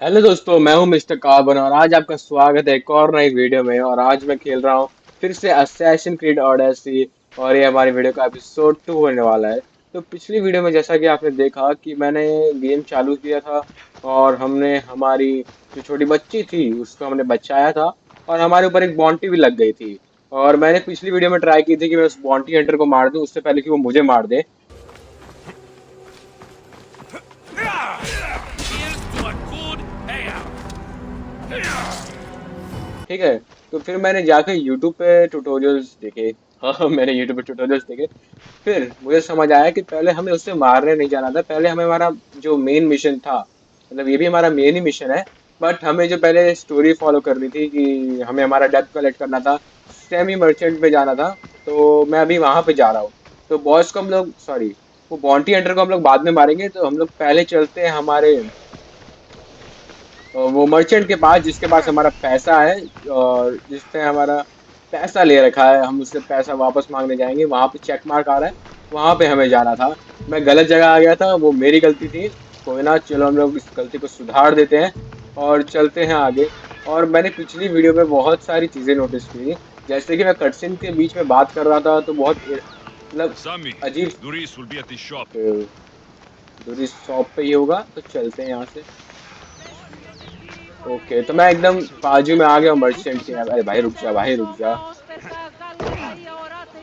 Hello दोस्तों, मैं हूं मिस्टर कार्बन और आज आपका स्वागत है एक और नई वीडियो में। और आज मैं खेल रहा हूं फिर से असैसिन क्रीड ओडेसी। और ये हमारी वीडियो का एपिसोड 2 होने वाला है। तो पिछली वीडियो में जैसा कि आपने देखा कि मैंने गेम चालू किया था और हमने हमारी जो छोटी बच्ची थी उसको हमने बचाया था और हमारे ऊपर एक बॉन्टी भी लग गई थी। और मैंने पिछली वीडियो में ट्राई की थी कि मैं उस बॉन्टी हंटर को मार दूं उससे पहले कि वो मुझे मार दे। Here's to a good payout. ठीक है। तो फिर मैंने जाकर YouTube पे ट्यूटोरियल्स देखे। हाँ, मैंने YouTube पे ट्यूटोरियल्स देखे। फिर मुझे समझ आया कि पहले हमें उससे मारने नहीं जाना था। पहले हमें हमारा जो मेन मिशन था, मतलब ये भी हमारा मेन ही मिशन है, बट हमें जो पहले स्टोरी फॉलो करनी थी कि हमें हमारा डेप्थ कलेक्ट करना था, सेमी मर्चेंट पे जाना था। तो मैं अभी वहां पे जा रहा हूँ। तो बॉस को हम लोग, सॉरी, वो बॉन्टी हंटर को हम लोग बाद में मारेंगे। तो हम लोग पहले चलते हैं हमारे वो मर्चेंट के पास जिसके पास हमारा पैसा है और जिसने हमारा पैसा ले रखा है। हम उससे पैसा वापस मांगने जाएंगे। वहां पे चेक मार्क आ रहा है, वहां पे हमें जाना था। मैं गलत जगह आ गया था, वो मेरी गलती थी। कोई ना, चलो हम लोग इस गलती को सुधार देते हैं और चलते हैं आगे। और मैंने पिछली वीडियो में बहुत सारी चीजें नोटिस की, जैसे कि मैं कटसिन के बीच में बात कर रहा था तो बहुत मतलब Sammy, अजीब। Doris will be at his shop. Okay, दूरी शॉप पे ही होगा तो चलते हैं यहाँ से। ओके, तो मैं एकदम बाजू में आ गया हूँ मर्चेंट के। अरे भाई रुक जा, भाई रुक जा।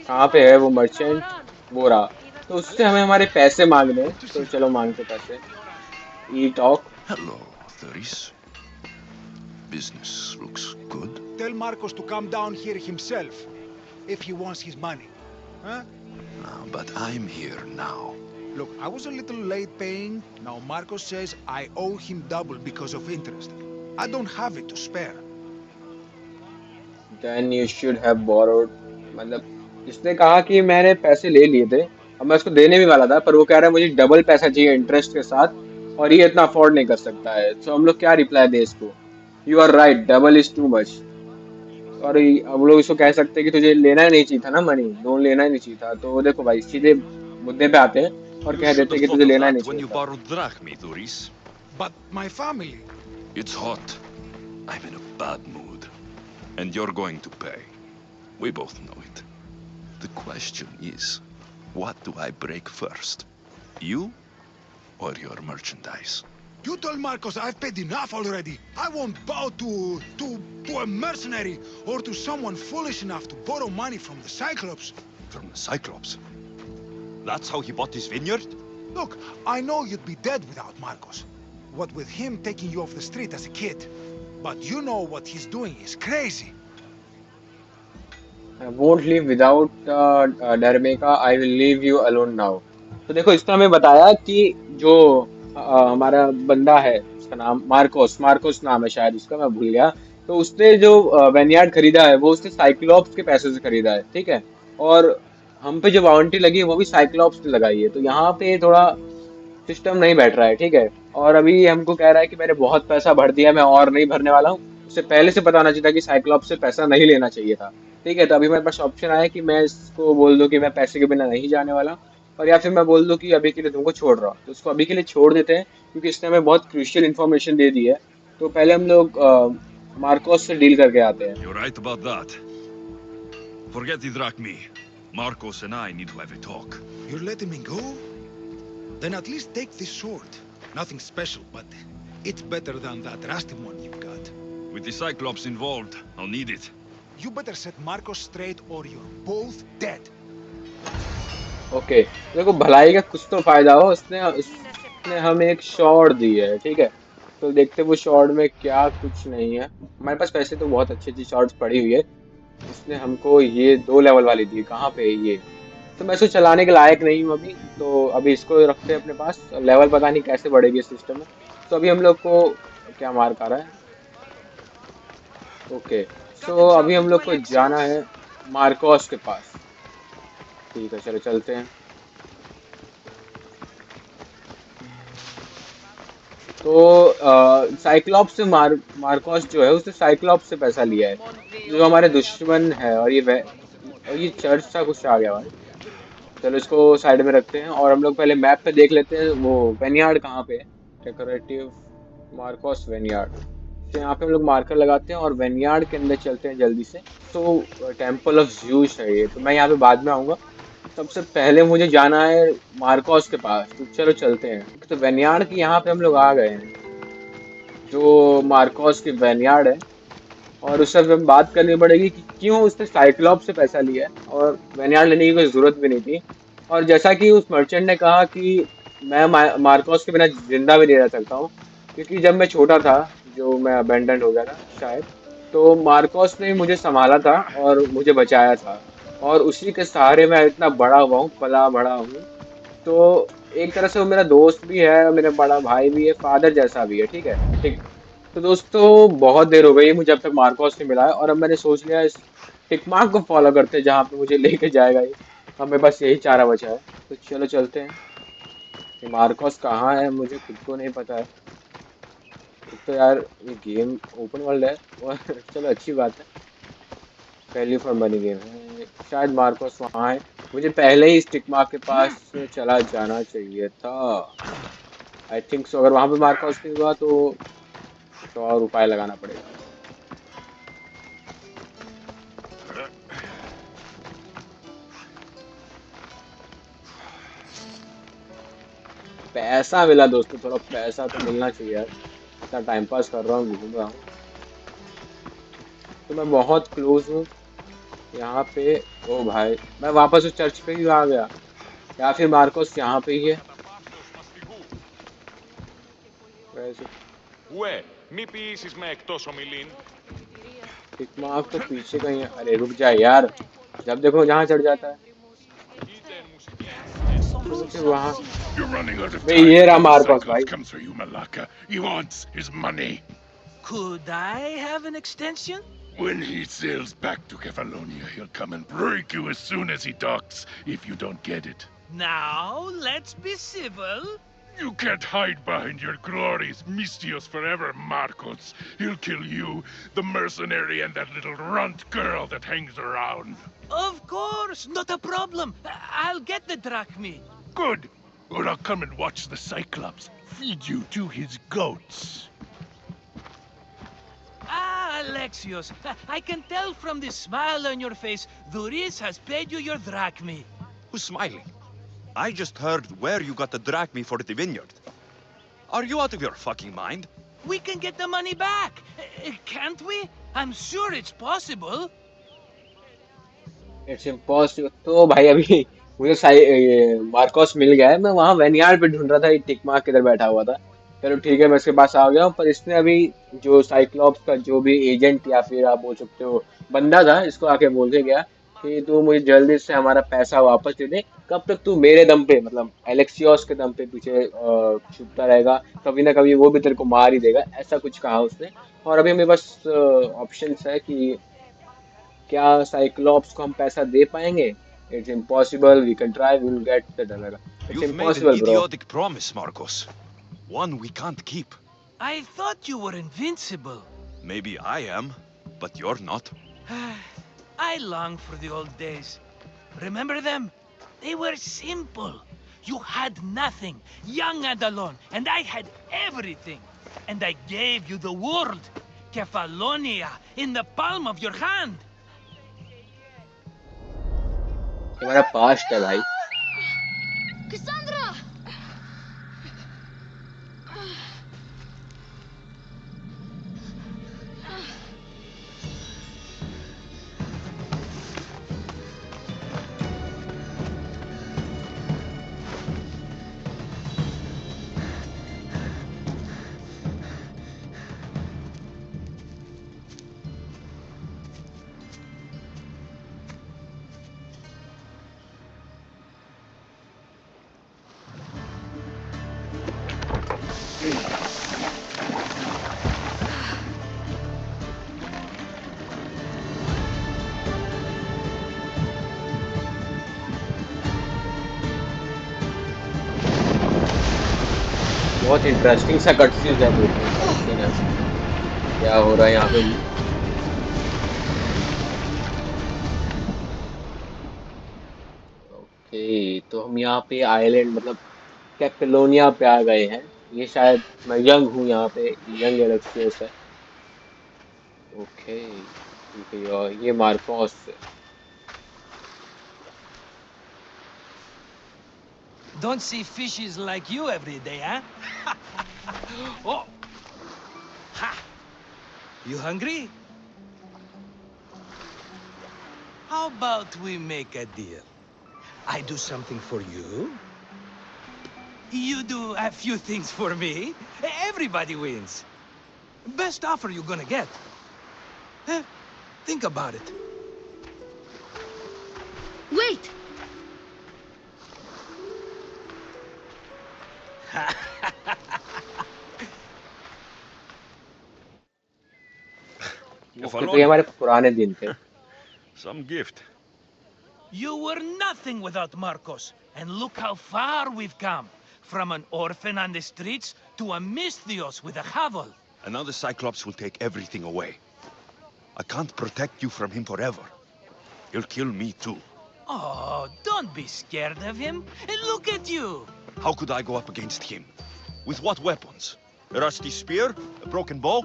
कहाँ पे है वो मर्चेंट? वो रहा। तो उससे हमें हमारे पैसे मांगने हैं, तो चलो मांगते पैसे। ई talk. Hello, Doris. Business looks good. Tell Marcos to come down here himself if he wants his money. Huh? But I'm here now. Look, I was a little late paying. Now Marcos says I owe him double because of interest. I don't have it to spare. Then you should have borrowed. मतलब इसने कहा कि मैंने पैसे ले लिए थे। अब मैं उसको देने भी वाला था, पर वो कह रहा है मुझे डबल पैसा चाहिए इंटरेस्ट के साथ, और ये इतना अफोर्ड नहीं कर सकता है। तो हम लोग क्या रिप्लाई दे इसको? You are right, double is too much. और हम लोग इसको कह सकते हैं कि तुझे लेना ही नहीं चाहिए था ना, मनी लोन लेना ही नहीं चाहिए था। तो देखो भाई, सीधे मुद्दे पे आते हैं और You कह should देते have हैं कि तुझे thought of लेना ही नहीं that when चाहिए you था। borrowed drachmi, Doris. But my family. It's hot. I'm in a bad mood. And you're going to pay. We both know it. The question is, what do I break first? You or your merchandise? You told Marcos I've paid enough already. I won't bow to a mercenary or to someone foolish enough to borrow money from the Cyclops. From the Cyclops? That's how he bought his vineyard? Look, I know you'd be dead without Marcos. What with him taking you off the street as a kid. But you know what he's doing is crazy. I won't leave without डरमेका, I will leave you alone now. तो देखो, इसने हमें बताया कि जो हमारा बंदा है, उसका नाम मार्कोस, मार्कोस नाम है शायद उसका, मैं भूल गया। तो उसने जो वेन्यार्ड खरीदा है वो उसने साइक्लोप्स के पैसे से खरीदा है, ठीक है। और हम पे जो बाउंटी लगी है वो भी साइक्लोप्स ने लगाई है। तो यहाँ पे थोड़ा सिस्टम नहीं बैठ रहा है, ठीक है। और अभी हमको कह रहा है कि मैंने बहुत पैसा भर दिया, मैं और नहीं भरने वाला हूँ। उसे पहले से पता होना चाहिए था कि साइक्लॉप्स से पैसा नहीं लेना चाहिए था। ठीक है, तो अभी मेरे पास ऑप्शन आया कि मैं इसको बोल दूं कि मैं पैसे के बिना नहीं जाने वाला, और या फिर मैं बोल दूं कि अभी के लिए तुमको छोड़ रहा हूँ। तो उसको अभी के लिए छोड़ देते हैं क्योंकि इसने हमें बहुत क्रूशियल इन्फॉर्मेशन दे दी है। तो पहले हम लोग मार्कोस से डील करके आते हैं। You're right about that. Forget the drachmi. Marcos and I need to have a talk. You're letting me go? Then at least take this sword. Nothing special, but it's better than that rusty one you've got. With the Cyclops involved, I'll need it. You better set Marcos straight or you're both dead. Okay, देखो भलाई का कुछ तो फायदा हो। उसने हमें एक शॉर्ट दी है, ठीक है। तो देखते हैं वो शॉर्ट में क्या कुछ नहीं है। हमारे पास पैसे तो बहुत अच्छी अच्छी शॉर्ट्स पड़ी हुई है। उसने हमको ये 2 लेवल वाली दी। कहाँ पे है ये? तो मैं इसको चलाने के लायक नहीं हूँ अभी, तो अभी इसको रखते हैं अपने पास। लेवल पता नहीं कैसे बढ़ेगी इस सिस्टम में। तो अभी हम लोग को क्या मार्क आ रहा है? ओके, सो अभी हम लोग को जाना है मार्कोस के पास। ठीक है, चलो चलते हैं। तो साइक्लॉप्स से मार्कोस जो है उसने साइक्लॉप्स से पैसा लिया है, जो हमारे दुश्मन है। और ये चर्च सा कुछ आ गया भाई। चलो इसको साइड में रखते हैं और हम लोग पहले मैप पे देख लेते हैं वो वेन्यार्ड कहाँ पे है। Decorative, Marcos vineyard. तो यहाँ पे हम लोग मार्कर लगाते हैं और वेनयार्ड के अंदर चलते हैं जल्दी से। तो टेम्पल ऑफ ज्यूस है ये, तो मैं यहाँ पे बाद में आऊंगा। सबसे पहले मुझे जाना है मार्कोस के पास, तो चलो चलते हैं। तो वेनयार्ड की यहाँ पे हम लोग आ गए हैं, जो मार्कोस की वेनयार्ड है। और उससे हमें बात करनी पड़ेगी कि क्यों उसने साइक्लॉप से पैसा लिया है, और वेनयार्ड लेने की कोई जरूरत भी नहीं थी। और जैसा कि उस मर्चेंट ने कहा कि मैं मार्कोस के बिना जिंदा भी नहीं रह सकता हूँ, क्योंकि जब मैं छोटा था, जो मैं अबेंडन हो गया था शायद, तो मार्कोस ने मुझे संभाला था और मुझे बचाया था। और उसी के सहारे मैं इतना बड़ा हुआ हूँ, पला बड़ा हूँ। तो एक तरह से वो मेरा दोस्त भी है, मेरा बड़ा भाई भी है, फादर जैसा भी है। ठीक है, ठीक। तो दोस्तों, बहुत देर हो गई है मुझे अब तक मार्कोस नहीं मिला है, और अब मैंने सोच लिया इस टिक मार्क को फॉलो करते हैं जहाँ पे मुझे लेके जाएगा ये। अब मेरे पास यही चारा बचा है, तो चलो चलते हैं। ये मार्कोस कहाँ है मुझे खुद को नहीं पता है। एक तो यार ये गेम ओपन वर्ल्ड है और चलो अच्छी बात है, पहली फॉर्म बनी गेम है, शायद मार्कोस वहाँ है। मुझे पहले ही स्टिक मार्क के पास चला जाना चाहिए था, आई थिंक सो। अगर वहां पे मार्कोस नहीं हुआ तो और उपाय लगाना पड़ेगा। पैसा मिला दोस्तों, थोड़ा पैसा तो मिलना चाहिए यार। इतना टाइम पास कर रहा हूँ, घूम रहा हूँ, तो मैं बहुत क्लोज हूँ यहाँ पे। ओ भाई, मैं वापस उस चर्च पे ही आ गया, या फिर मार्कोस यहाँ पे ही है वैसे। Ue, μη ποιήσεις με εκτός ομιλήν. टिक मार्क तो पीछे कहीं है। अरे रुक जा यार, जब देखो जहाँ चढ़ जाता है। Είτε μουσικές. तो मुझे वहाँ, You're running out of way time ये रहा before the मार्कोस Cyclops भाई। comes for you, Malaka. He wants his money. Could I have an extension? When he sails back to Kefalonia, he'll come and break you as soon as he docks, if you don't get it. Now, let's be civil. You can't hide behind your glories, Mistios forever, Marcos. He'll kill you, the mercenary, and that little runt girl that hangs around. Of course, not a problem. I'll get the drachmi. Good. Or I'll come and watch the Cyclops feed you to his goats. Ah, Alexios, I can tell from the smile on your face, Duris has paid you your drachmi. Who's smiling? I just heard where you got the drachmi for the vineyard. Are you out of your fucking mind? We can get the money back, can't we? I'm sure it's possible. It's impossible. तो भाई अभी मुझे Marcos मिल गया है, मैं वहाँ वेनियार्ड पे ढूंढ रहा था, ये टिक मार्क किधर बैठा हुआ था। चलो ठीक है, मैं इसके पास आ गया हूँ। पर इसने अभी, जो साइक्लॉप्स का जो भी एजेंट या फिर आप बोल सकते हो बंदा था, इसको आके बोल के गया कि तू मुझे जल्दी से हमारा पैसा वापस दे दे। कब तक तू मेरे दम पे, मतलब एलेक्सियोस के दम पे पीछे छुपता रहेगा, कभी ना कभी वो भी तेरे को मार ही देगा, ऐसा कुछ कहा उसने। और अभी मेरे पास ऑप्शंस है कि क्या साइक्लॉप्स को हम पैसा दे पाएंगे। It's impossible, we can try, we will get the dollar. It's You've made an impossible bro. idiotic promise, Marcos. One we can't keep. I thought you were invincible. Maybe I am, but you're not. I long for the old days. Remember them? They were simple. You had nothing, young and alone, and I had everything. And I gave you the world. Kefalonia, in the palm of your hand. ये हमारा past है भाई। Cassandra! बहुत interesting सा cut scenes है देखने में, क्या हो रहा है यहाँ पे। ओके, तो हम यहाँ पे आइलैंड मतलब कैपेलोनिया पे आ गए हैं। ये शायद मैं यंग हूँ यहाँ पे, यंग एलेक्सियस है। ओके ठीक है, और ये मार्कोस है। Don't see fishes like you every day, huh? Oh, ha! You hungry? How about we make a deal? I do something for you. You do a few things for me. Everybody wins. Best offer you're gonna get. Eh, think about it. Wait! Okay तो ये हमारे पुराने दिन थे। Some gift. You were nothing without Marcos. And look how far we've come. From an orphan on the streets to a Misthios with a Havel. And now the Cyclops will take everything away. I can't protect you from him forever. He'll kill me too. Oh, don't be scared of him. And look at you. How could I go up against him? With what weapons? A rusty spear? A broken bow?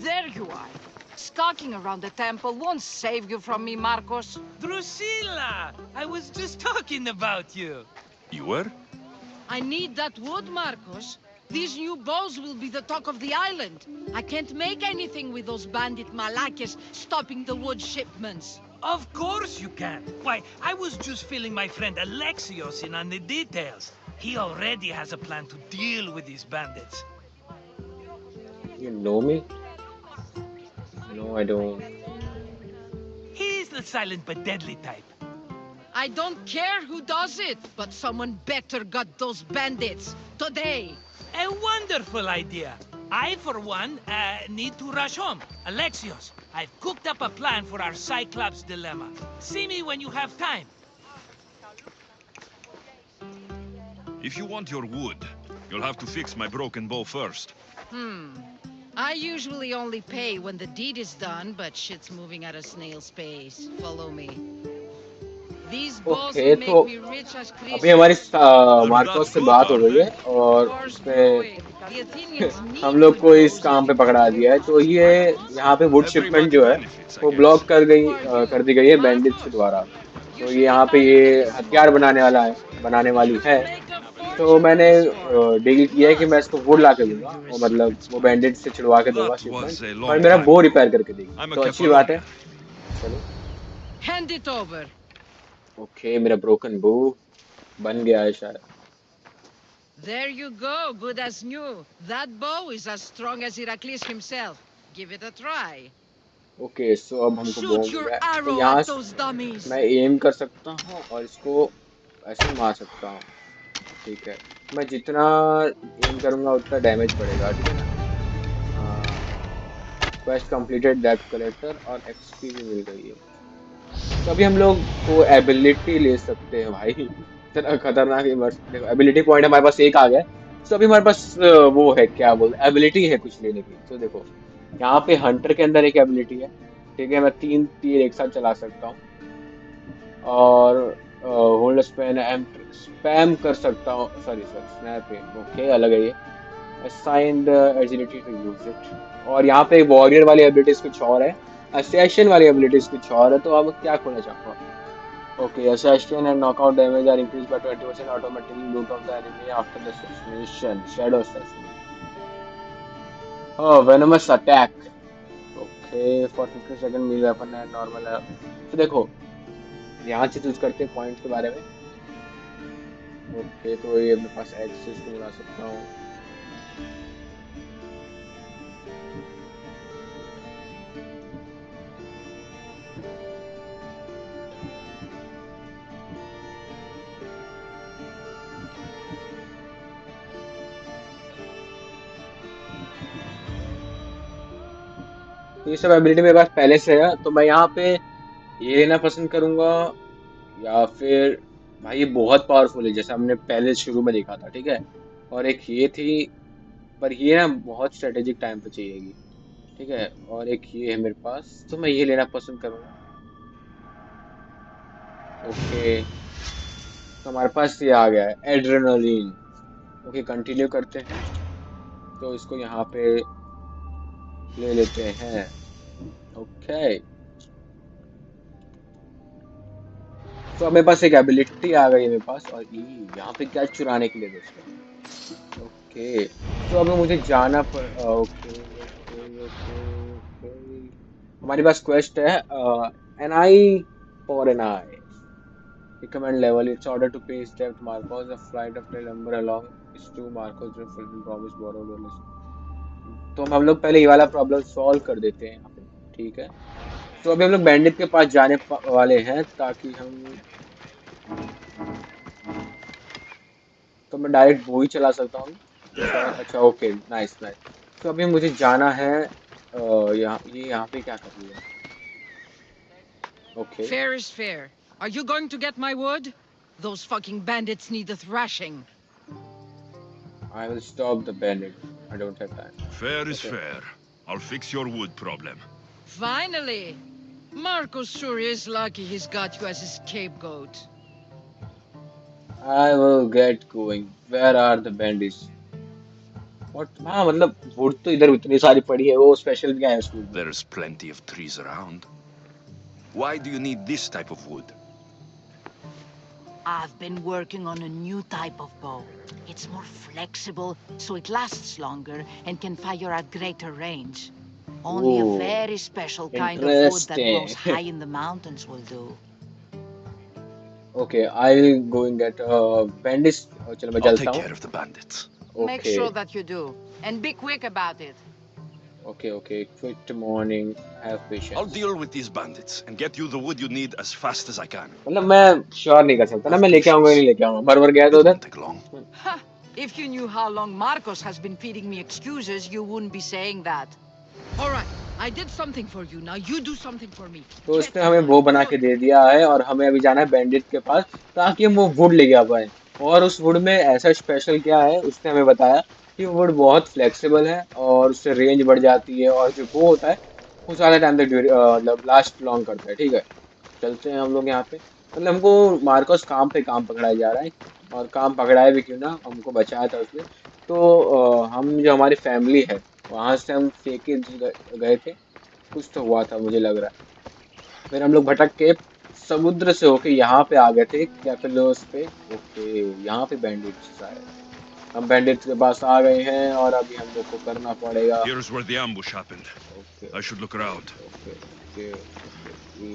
There you are. Skulking around the temple won't save you from me, Marcos. Drusilla! I was just talking about you. You were? I need that wood, Marcos. These new bows will be the talk of the island. I can't make anything with those bandit Malakes stopping the wood shipments. Of course you can. Why, I was just filling my friend Alexios in on the details. He already has a plan to deal with these bandits. You know me? No, I don't. He's the silent but deadly type. I don't care who does it, but someone better got those bandits. Today. A wonderful idea. I, for one, need to rush home. Alexios, I've cooked up a plan for our Cyclops dilemma. See me when you have time. If you want your wood, you'll have to fix my broken bow first. I usually only pay when the deed is done, but shit's moving at a snail's pace. Follow me. These bows okay will तो make me rich as अभी Christmas. हमारी Marcos से बात हो रही है और उसमें The Athenians need हम लोग good को इस bows काम and पे पकड़ा दिया है। तो ये यहाँ पे वुड शिपमेंट Everybody जो है benefits, I वो guess. ब्लॉक कर दी गई है बैंडिट्स के द्वारा। तो ये यहाँ पे ये हथियार बनाने वाली है। तो मैंने डील किया है कि मैं इसको वुड ला के दूंगा और मतलब वो बैंडिट से छिड़वा के दूंगा That was a shipment, long पर मेरा time बो ago. रिपेयर करके देगी। I'm a तो अच्छी बात है। Kefalonia. चलो Hand it over. ओके, मेरा ब्रोकन बो बन गया है शायद। There you go, good as new. That bow is as strong as Heracles himself. Give it a try. Okay so अब हमको बो Shoot मिल your गया है। तो arrow यहाँ at those dummies. मैं एम कर सकता हूँ और इसको ऐसे मार सकता हूँ। ठीक है, मैं जितना एम करूंगा उतना डैमेज पड़ेगा। ठीक है ना। क्वेस्ट कंप्लीटेड डेप्थ कलेक्टर और एक्सपी भी मिल गई है। तो अभी हम लोग को एबिलिटी ले सकते हैं भाई। इतना खतरनाक देखो, एबिलिटी पॉइंट हमारे पास एक आ गया है। तो अभी हमारे पास वो है, क्या बोलते, एबिलिटी है कुछ लेने की। तो देखो यहाँ पे हंटर के अंदर एक एबिलिटी है। ठीक है, मैं 3 तीर एक साथ चला सकता हूँ और होल्ड स्पैम कर सकता हूँ। सॉरी स्नैप, ओके अलग है ये। Assigned agility to use it. और यहाँ पे वॉरियर वाली एबिलिटीज कुछ और है, असैसिन वाली एबिलिटीज कुछ और है। तो अब क्या खोलना चाहूँगा। Okay, assassin and knockout damage are increase by 20% automatically loot of the enemy after the assassination shadow assassin. Oh, venomous attack. Okay, for 50 second melee weapon and normal. तो देखो यहाँ से चूज करते हैं पॉइंट के बारे में। ओके, तो ये मेरे पास एक्सेस को बना सकता हूँ। तो ये सब एबिलिटी मेरे पास पहले से है, तो मैं यहाँ पे ये लेना पसंद करूंगा या फिर भाई ये बहुत पावरफुल है जैसा हमने पहले शुरू में देखा था। ठीक है, और एक ये थी, पर ये ना बहुत स्ट्रेटेजिक टाइम पे चाहिएगी। ठीक है, और एक ये है मेरे पास, तो मैं ये लेना पसंद करूंगा। ओके, तो हमारे पास ये आ गया है एड्रेनलिन। ओके, कंटिन्यू करते हैं। तो इसको यहाँ पे ले लेते हैं। ओके, तो अब मेरे पास एक एबिलिटी आ गई है मेरे पास, और ये यहाँ पे क्या चुराने के लिए दोस्तों। ओके, तो अब मुझे जाना पड़। ओके ओके ओके ओके, हमारे पास क्वेस्ट है, N I for N I, recommend level, it's order to pay debt Marcos, a flight of trail number along is to Marcos will fulfill promise borrowed or less। तो हम लोग पहले ये वाला problem solve कर देते हैं यहाँ पे, ठीक है। तो अभी हम लोग बैंडिट के पास जाने वाले हैं, ताकि हम, तो मैं डायरेक्ट वो ही चला सकता हूँ शायद। अच्छा ओके, नाइस नाइस। तो अभी मुझे जाना है यहाँ, ये यहाँ पे क्या कर रही है। Okay, Fair is fair. Are you going to get my wood? Those fucking bandits need a thrashing. I will stop the bandit, I don't have time। Fair is Okay, fair. I'll fix your wood problem. Finally! Marcos sure is lucky he's got you as his scapegoat. I will get going, where are the bandits। What, हाँ मतलब would तो इधर इतनी सारी पड़ी है, वो special क्या है उस वुड में। There's plenty of trees around. Why do you need this type of wood? I've been working on a new type of bow. It's more flexible, so it lasts longer and can fire at greater range. Only a Oh, very special kind of wood that grows interesting। high in the mountains will do. Okay, I'll go and get bandits। चलो मैं I'll चलता take हूँ। care of the bandits. Make Okay, sure that you do. And be quick about it. okay, okay, quick morning, have I'll patience। deal with these bandits and get you the wood you need as fast as I can. मतलब मैं sure नहीं कर सकता ना, Have मैं लेके आऊंगा या patience. नहीं लेके आऊंगा, मर मर गया तो It उधर। won't take long. Ha! If you knew how long Marcos has been feeding me excuses, you wouldn't be saying that. All right, I did something for you. Now you do something for me. तो Get उसने हमें my वो बना के wood. दे दिया है, और हमें अभी जाना है बैंडिट के पास, ताकि हम वो वुड ले आ पाए। और उस वुड में ऐसा स्पेशल क्या है, उसने हमें बताया कि वुड बहुत फ्लेक्सिबल है, और उससे रेंज बढ़ जाती है, और जो वो होता है वो ज़्यादा टाइम तक मतलब लास्ट लॉन्ग करता है, ठीक है। चलते हैं हम लोग यहाँ पे। मतलब हमको मार्कोस काम पे काम पकड़ाया जा रहा है, और काम पकड़ाए भी क्यों ना, हमको बचाया था उसने। तो हम जो हमारी फैमिली है, वहां से हम फेंके गए थे, कुछ तो हुआ था मुझे लग रहा है। फिर हम लोग भटक के समुद्र से होके यहाँ पे आ गए थे कैपेलोस पे। ओके, यहाँ पे बैंडिट्स आए, हम बैंडिट्स के पास आ गए हैं, और अभी हम लोग को करना पड़ेगा। Here's where the ambush happened. Okay I should look okay around. Okay okay okay,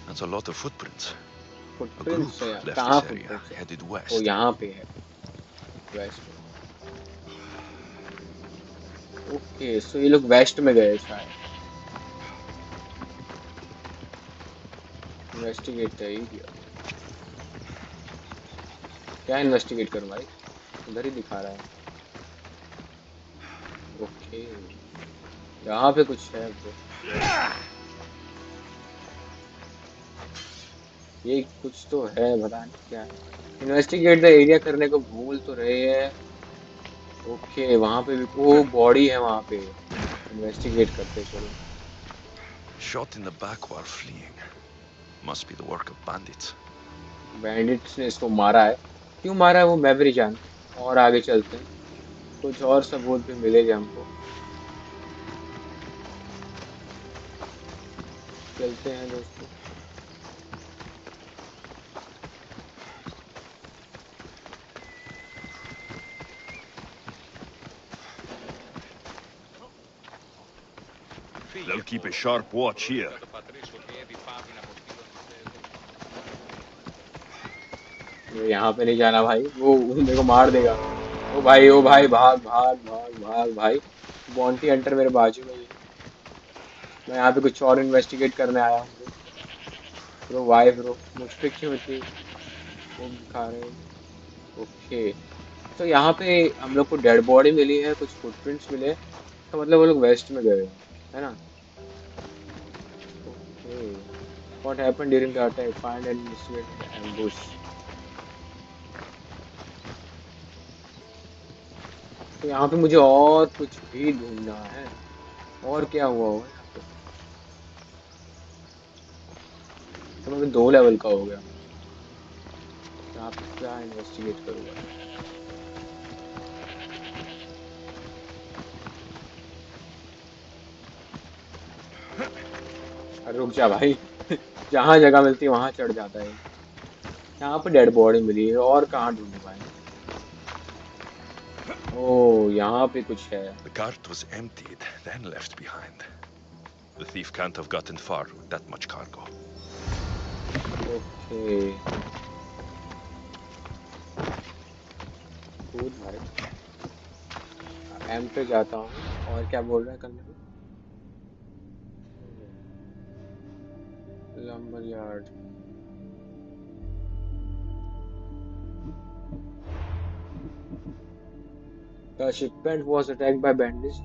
That's a lot of footprints. A footprints group है, left कहाँ this area, फुटप्रिंट्स है। headed ओ west. यहाँ पे है, वेस्ट में। ओके, सो ये लोग वेस्ट में गए शायद। इन्वेस्टिगेट तो ही किया, क्या इन्वेस्टिगेट करूँ भाई, उधर ही दिखा रहा है। ओके, यहाँ पे कुछ है ब्रो, ये कुछ तो है, पता नहीं क्या है। इन्वेस्टिगेट द एरिया करने को भूल तो रहे हैं। ओके, वहां पे भी वो बॉडी है वहां पे, इन्वेस्टिगेट करते चलो। Shot in the back while fleeing. Must be the work of bandits. Bandits ने इसको मारा है, क्यों मारा है वो मैं भी नहीं जानता। और आगे चलते हैं, कुछ और सबूत भी मिलेंगे हमको। चलते हैं दोस्तों। They'll keep a sharp watch here. यहाँ पे नहीं जाना भाई, वो मेरे को मार देगा। ओ भाई ओ भाई, भाग भाग भाग भाग भाई, बॉन्टी हंटर मेरे बाजू में ही है। मैं यहाँ पे कुछ और इन्वेस्टिगेट करने आया हूँ ब्रो। ब्रो वाई ब्रो, मुझ पे क्यों इतनी वो दिखा रहे हैं। ओके, तो यहाँ पे हम लोग को डेड बॉडी मिली है, कुछ फुटप्रिंट्स मिले हैं, तो मतलब वो लोग वेस्ट में गए हैं, है ना। Okay, what happened during the attack, find and investigate the ambush. तो यहाँ पे मुझे और कुछ भी ढूंढना है, और क्या हुआ होगा यहाँ पे। तो मैं 2 लेवल का हो गया, यहाँ पे क्या इन्वेस्टिगेट करूँगा। रुक जा भाई। जहाँ जगह मिलती है वहां चढ़ जाता है। यहाँ पे डेड बॉडी मिली है, और कहाँ ढूंढूं भाई। ओ यहाँ पे कुछ है। The cart was emptied, then left behind. The thief can't have gotten far with that much cargo. Okay कूद भाई। एम पे जाता हूँ, और क्या बोल रहा है करने को। Lumbar yard. The shipment was attacked by bandits.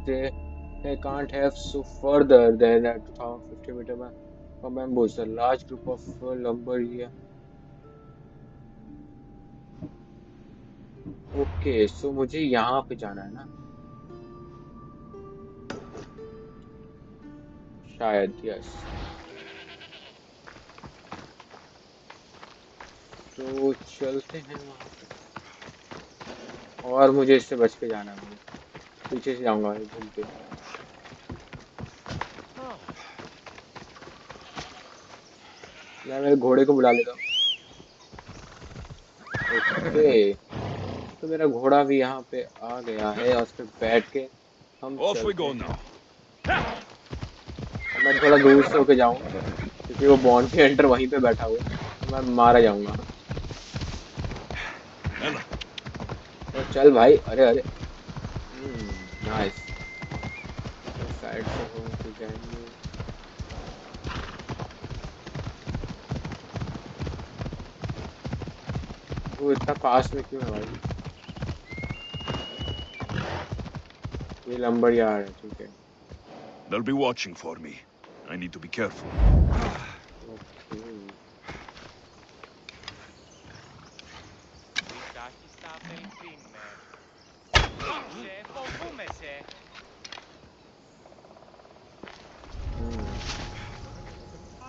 They can't have so further than a 2050 meter from ambush. A large group of lumber here. Okay so मुझे यहाँ पे जाना है ना शायद। यस तो चलते हैं वहाँ पे। और मुझे इससे बच के जाना है। मुझे पीछे से जाऊंगा घूम के। मैं मेरे घोड़े को बुला लेता हूँ। ओके तो मेरा घोड़ा भी यहाँ पे आ गया है, और उस पे बैठ के हम Off we चलते go हैं। now. और मैं थोड़ा दूर से होके जाऊंगा क्योंकि वो बॉन्ड के एंटर वहीं पे बैठा हुआ है, तो मैं मारा जाऊंगा। तो चल भाई। अरे अरे नाइस। साइड से हो जाएंगे। वो इतना पास में क्यों है भाई। ये लंबर यार्ड है ठीक है। They'll be watching for me. I need to be careful. Okay Τάχιστα απελπίνμε. Σε φοβούμε σε.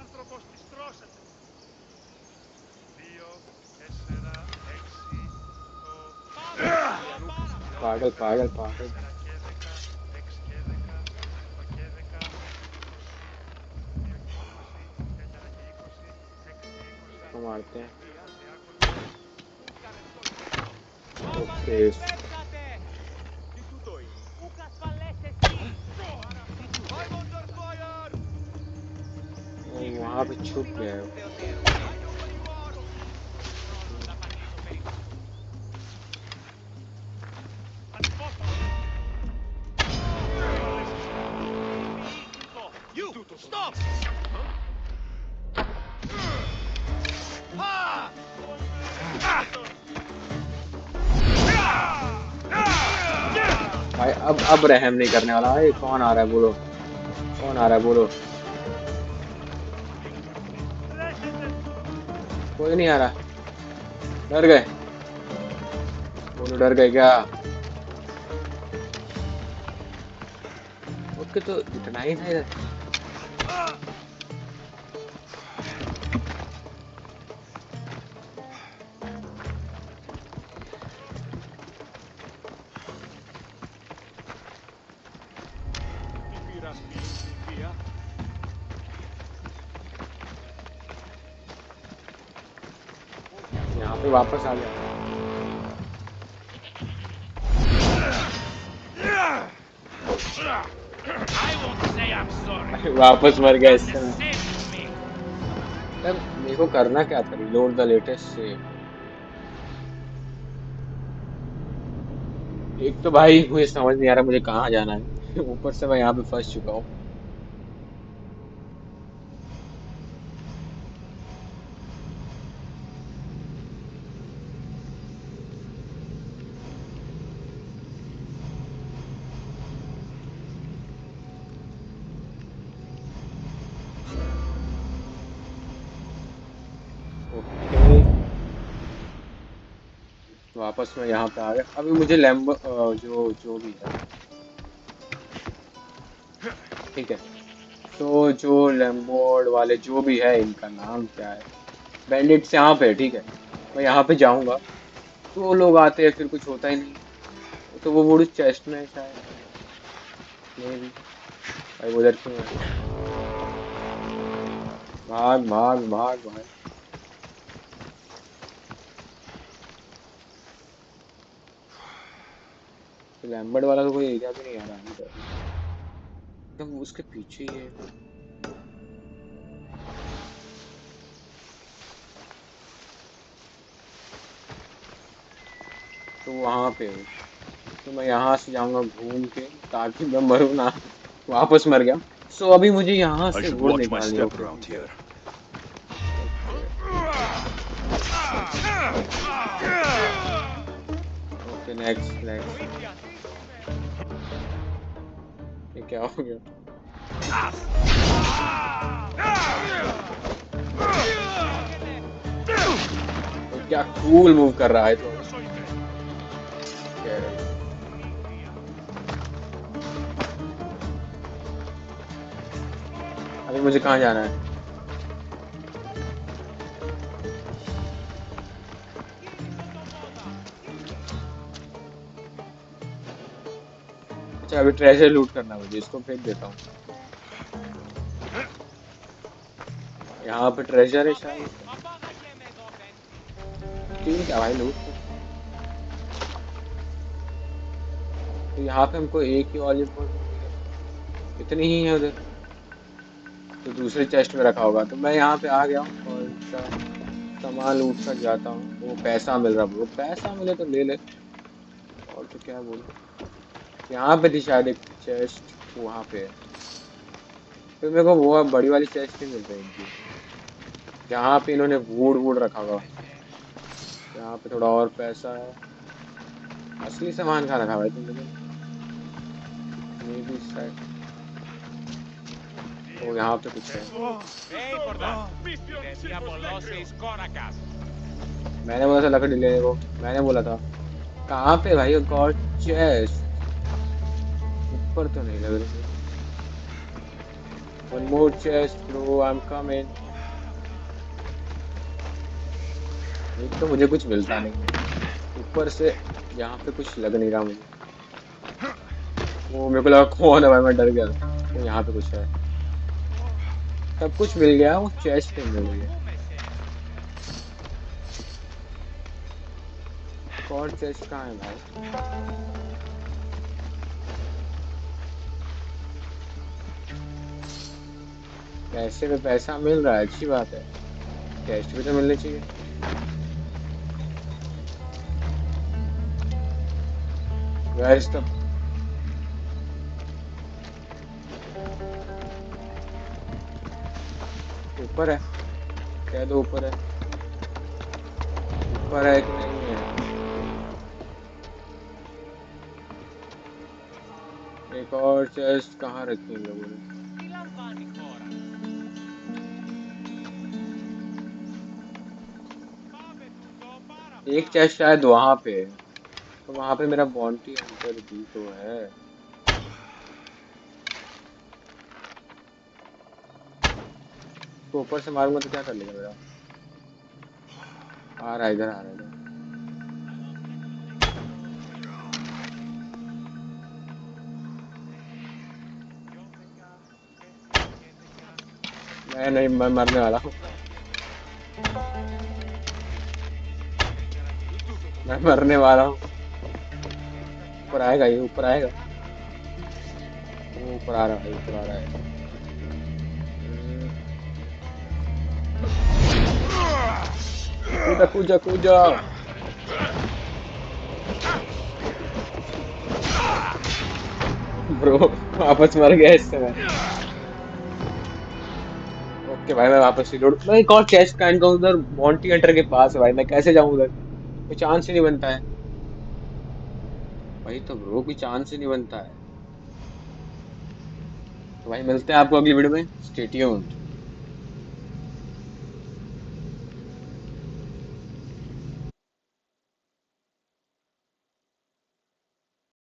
Άνθρωπος της τρώσατε. 2, 4, 6, 8. पागल पागल पागल। 4 και 10, 6 και 10, 8 και 10, 20, 2 και 20, 4 και 20, 6 και 20. इसको मारते हैं। ओके Πέψατε! Τι τούτο είναι? Ούκ ασφαλές εσύ! Φάιμοντερ φάιερ! वहां पे छुप गया है। Άγιο περιβάλλον! Χρόνος να πατήσω περίπου. Αντιπόστο! You! Stop! भाई अब रहम नहीं करने वाला। भाई कौन आ रहा है बोलो। कौन आ रहा है बोलो। कोई नहीं आ रहा। डर गए बोलो। डर गए क्या। ओके तो इतना ही था इधर। Τι πειράς πίνεις, θεία? यहाँ पे वापस आ गया। I won't say I'm sorry. वापस मर गया Done इससे the मैं। same to me. यार मेरे को करना क्या था। Reload the latest save. एक तो भाई मुझे समझ नहीं आ रहा मुझे कहाँ जाना है। ऊपर से मैं यहाँ पे फंस चुका हूँ। ओके वापस मैं यहाँ पे आ गया। अभी मुझे लैम्बो जो जो भी है ठीक है। तो जो लैम्बोर्ड वाले जो भी है इनका नाम क्या है। बैंडिट्स यहाँ पे है ठीक है। मैं यहाँ पे जाऊंगा तो वो लोग आते हैं फिर कुछ होता ही नहीं। तो वो वुड चेस्ट में है शायद। मे भी भाई उधर क्यों है। भाग भाग भाग भाग। लैम्बर्ट वाला तो कोई एरिया भी नहीं आ रहा अभी तक। एकदम उसके पीछे ही है। तो वहां पे हूँ। तो मैं यहाँ से जाऊंगा घूम के, ताकि मैं मरूँ ना। वापस मर गया। सो अभी मुझे यहाँ I से should वुड watch my निकालनी है। step ओके around ठीक है। here. Okay next next. ये क्या हो गया? तो क्या कूल मूव कर रहा है तो। Okay, अभी मुझे कहाँ जाना है? अच्छा अभी ट्रेजर लूट करना है मुझे, इसको फेंक देता हूँ। यहाँ पे ट्रेजर है शायद। ठीक है भाई लूट तो। तो यहाँ पे हमको एक ही ऑलिव गोल्ड मिल गया। इतनी ही है उधर। तो दूसरे चेस्ट में रखा होगा। तो मैं यहाँ पे आ गया हूँ और इसका सामान लूट कर जाता हूँ। वो पैसा मिल रहा है, पैसा मिले तो ले ले। और तो क्या बोलूं। यहाँ पे थी शायद एक चेस्ट, वहां पे है। फिर मेरे को वो बड़ी वाली चेस्ट ही मिल रही इनकी, जहाँ पे इन्होंने वुड वुड रखा हुआ। यहाँ पे थोड़ा और पैसा है। असली सामान कहाँ रखा हुआ है तुमने? मे बी शायद। ओ यहाँ पे कुछ है। मैंने बोला था लकड़ी लेने को, मैंने बोला था। कहाँ पे भाई गॉड चेस्ट? ऊपर तो नहीं लग रही। One more chest bro, I am coming. एक तो मुझे कुछ मिलता नहीं है, ऊपर से यहाँ पे कुछ लग नहीं रहा मुझे। वो मेरे को लगा कौन है भाई, मैं डर गया। तो यहाँ पे कुछ है। सब कुछ मिल गया, वो चेस्ट नहीं मिल रही है। एक और चेस्ट कहाँ है भाई? पैसे में पैसा मिल रहा है, अच्छी बात है। चेस्ट भी तो मिलनी चाहिए। गाइस तब ऊपर है, कह दो ऊपर है। ऊपर है कि नहीं है? एक और चेस्ट कहाँ रखी इन लोगों ने? एक चेस्ट शायद वहां पे है। तो वहां पे मेरा बॉन्टी हंटर भी तो है। इसको ऊपर से मारूंगा तो क्या कर लेगा मेरा? आ रहा है इधर, आ रहा है इधर। मैं नहीं, मैं मरने वाला हूँ। मैं मरने वाला हूँ। ऊपर आएगा, ये ऊपर आएगा। वो ऊपर आ रहा है, ऊपर आ रहा है। कूदा कूदा कूदा। ब्रो वापस मर गया इस समय। ओके भाई मैं वापस रिलोड। मैं एक और चेस्ट का इनका उधर मॉन्टी हंटर के पास है भाई, मैं कैसे जाऊं उधर? कोई चांस ही नहीं बनता है। भाई तो ब्रो कोई चांस ही नहीं बनता है। तो भाई मिलते हैं आपको अगली वीडियो में। Stay tuned.